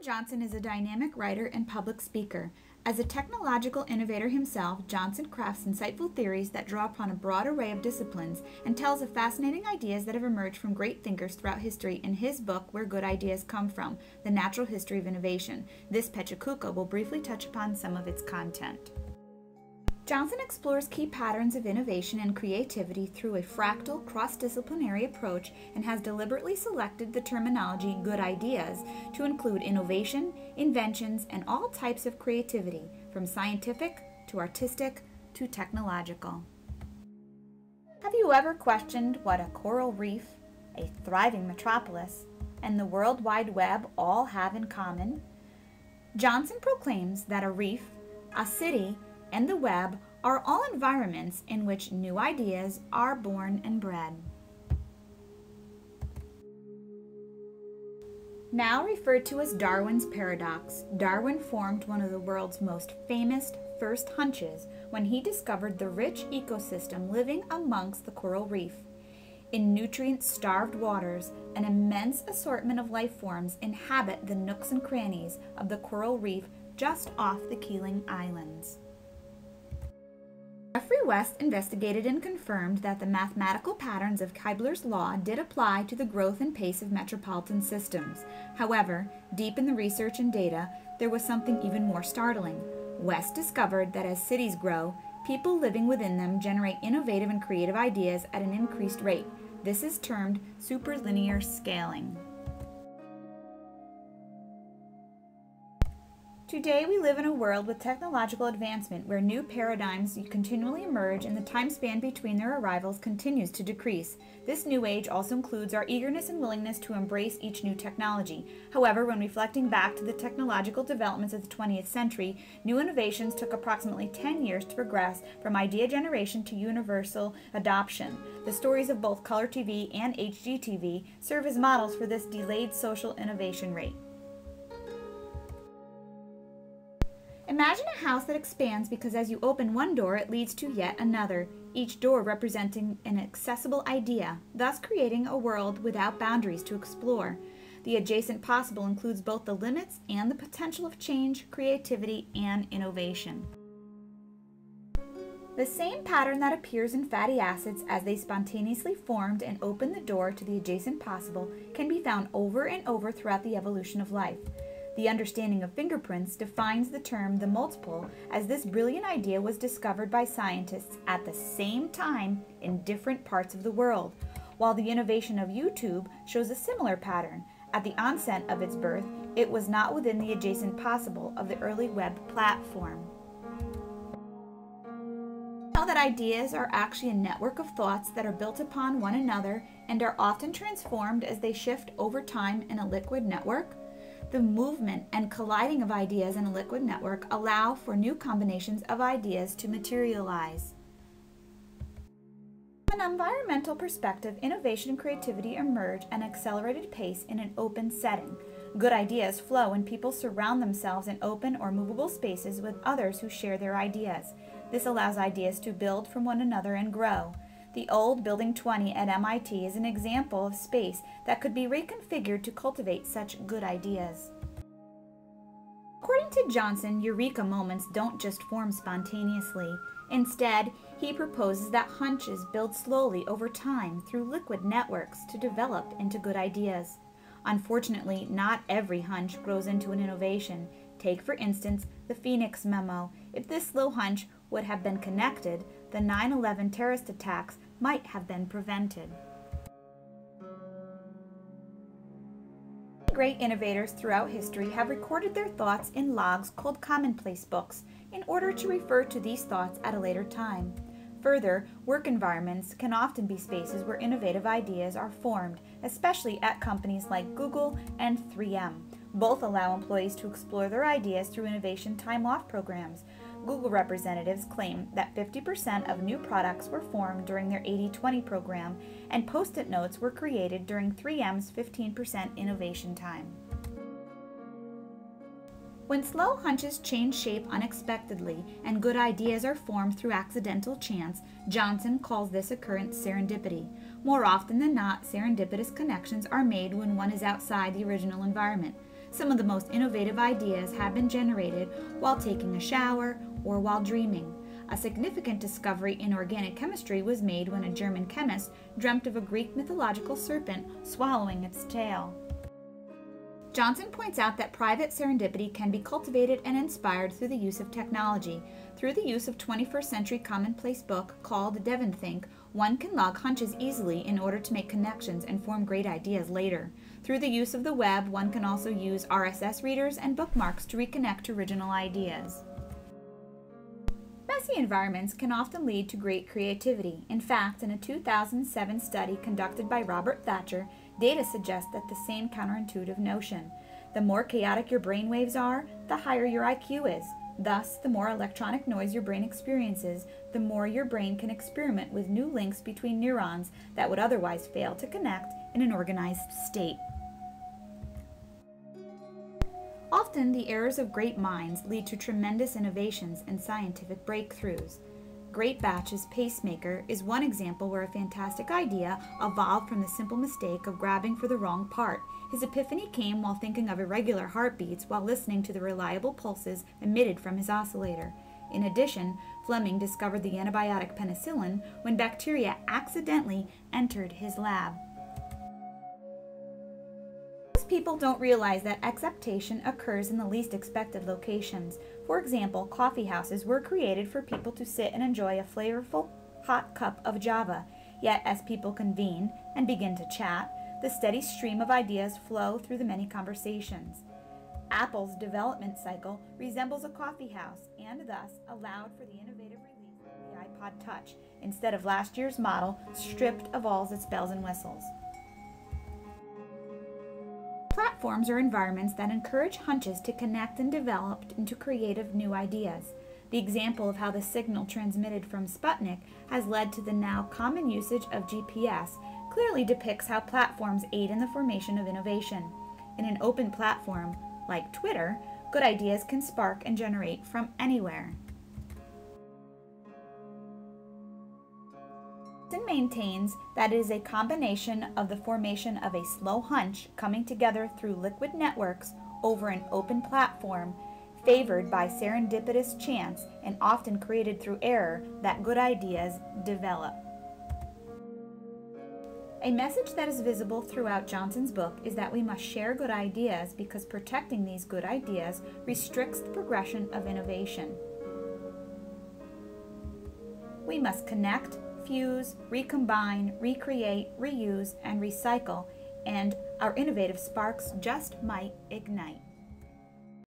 Johnson is a dynamic writer and public speaker. As a technological innovator himself, Johnson crafts insightful theories that draw upon a broad array of disciplines and tells of fascinating ideas that have emerged from great thinkers throughout history in his book, Where Good Ideas Come From, The Natural History of Innovation. This Pecha Kucka will briefly touch upon some of its content. Johnson explores key patterns of innovation and creativity through a fractal, cross-disciplinary approach and has deliberately selected the terminology good ideas to include innovation, inventions, and all types of creativity, from scientific to artistic to technological. Have you ever questioned what a coral reef, a thriving metropolis, and the World Wide Web all have in common? Johnson proclaims that a reef, a city, and the web are all environments in which new ideas are born and bred. Now referred to as Darwin's paradox, Darwin formed one of the world's most famous first hunches when he discovered the rich ecosystem living amongst the coral reef. In nutrient-starved waters, an immense assortment of life forms inhabit the nooks and crannies of the coral reef just off the Keeling Islands. Geoffrey West investigated and confirmed that the mathematical patterns of Kepler's law did apply to the growth and pace of metropolitan systems. However, deep in the research and data, there was something even more startling. West discovered that as cities grow, people living within them generate innovative and creative ideas at an increased rate. This is termed superlinear scaling. Today, we live in a world with technological advancement where new paradigms continually emerge and the time span between their arrivals continues to decrease. This new age also includes our eagerness and willingness to embrace each new technology. However, when reflecting back to the technological developments of the 20th century, new innovations took approximately 10 years to progress from idea generation to universal adoption. The stories of both color TV and HGTV serve as models for this delayed social innovation rate. Imagine a house that expands because as you open one door, it leads to yet another, each door representing an accessible idea, thus creating a world without boundaries to explore. The adjacent possible includes both the limits and the potential of change, creativity, and innovation. The same pattern that appears in fatty acids as they spontaneously formed and opened the door to the adjacent possible can be found over and over throughout the evolution of life. The understanding of fingerprints defines the term the multiple, as this brilliant idea was discovered by scientists at the same time in different parts of the world, while the innovation of YouTube shows a similar pattern. At the onset of its birth, it was not within the adjacent possible of the early web platform. Know that ideas are actually a network of thoughts that are built upon one another and are often transformed as they shift over time in a liquid network? The movement and colliding of ideas in a liquid network allow for new combinations of ideas to materialize. From an environmental perspective, innovation and creativity emerge at an accelerated pace in an open setting. Good ideas flow when people surround themselves in open or movable spaces with others who share their ideas. This allows ideas to build from one another and grow. The old Building 20 at MIT is an example of space that could be reconfigured to cultivate such good ideas. According to Johnson, eureka moments don't just form spontaneously. Instead, he proposes that hunches build slowly over time through liquid networks to develop into good ideas. Unfortunately, not every hunch grows into an innovation. Take, for instance, the Phoenix Memo. If this slow hunch would have been connected, the 9/11 terrorist attacks might have been prevented. Great innovators throughout history have recorded their thoughts in logs called commonplace books in order to refer to these thoughts at a later time. Further, work environments can often be spaces where innovative ideas are formed, especially at companies like Google and 3M. Both allow employees to explore their ideas through innovation time-off programs. Google representatives claim that 50% of new products were formed during their 80-20 program, and Post-it notes were created during 3M's 15% innovation time. When slow hunches change shape unexpectedly and good ideas are formed through accidental chance, Johnson calls this occurrence serendipity. More often than not, serendipitous connections are made when one is outside the original environment. Some of the most innovative ideas have been generated while taking a shower or while dreaming. A significant discovery in organic chemistry was made when a German chemist dreamt of a Greek mythological serpent swallowing its tail. Johnson points out that private serendipity can be cultivated and inspired through the use of technology. Through the use of 21st century commonplace book called lengthened, one can log hunches easily in order to make connections and form great ideas later. Through the use of the web, one can also use RSS readers and bookmarks to reconnect to original ideas. Messy environments can often lead to great creativity. In fact, in a 2007 study conducted by Robert Thatcher, data suggests that the same counterintuitive notion. The more chaotic your brainwaves are, the higher your IQ is. Thus, the more electronic noise your brain experiences, the more your brain can experiment with new links between neurons that would otherwise fail to connect in an organized state. Often, the errors of great minds lead to tremendous innovations and scientific breakthroughs. Great Batch's pacemaker is one example where a fantastic idea evolved from the simple mistake of grabbing for the wrong part. His epiphany came while thinking of irregular heartbeats while listening to the reliable pulses emitted from his oscillator. In addition, Fleming discovered the antibiotic penicillin when bacteria accidentally entered his lab. People don't realize that acceptation occurs in the least expected locations. For example, coffee houses were created for people to sit and enjoy a flavorful, hot cup of Java. Yet, as people convene and begin to chat, the steady stream of ideas flow through the many conversations. Apple's development cycle resembles a coffee house and thus allowed for the innovative release of the iPod Touch instead of last year's model stripped of all its bells and whistles. Platforms are environments that encourage hunches to connect and develop into creative new ideas. The example of how the signal transmitted from Sputnik has led to the now common usage of GPS clearly depicts how platforms aid in the formation of innovation. In an open platform, like Twitter, good ideas can spark and generate from anywhere. Johnson maintains that it is a combination of the formation of a slow hunch coming together through liquid networks over an open platform, favored by serendipitous chance and often created through error, that good ideas develop. A message that is visible throughout Johnson's book is that we must share good ideas because protecting these good ideas restricts the progression of innovation. We must connect, fuse, recombine, recreate, reuse, and recycle, and our innovative sparks just might ignite.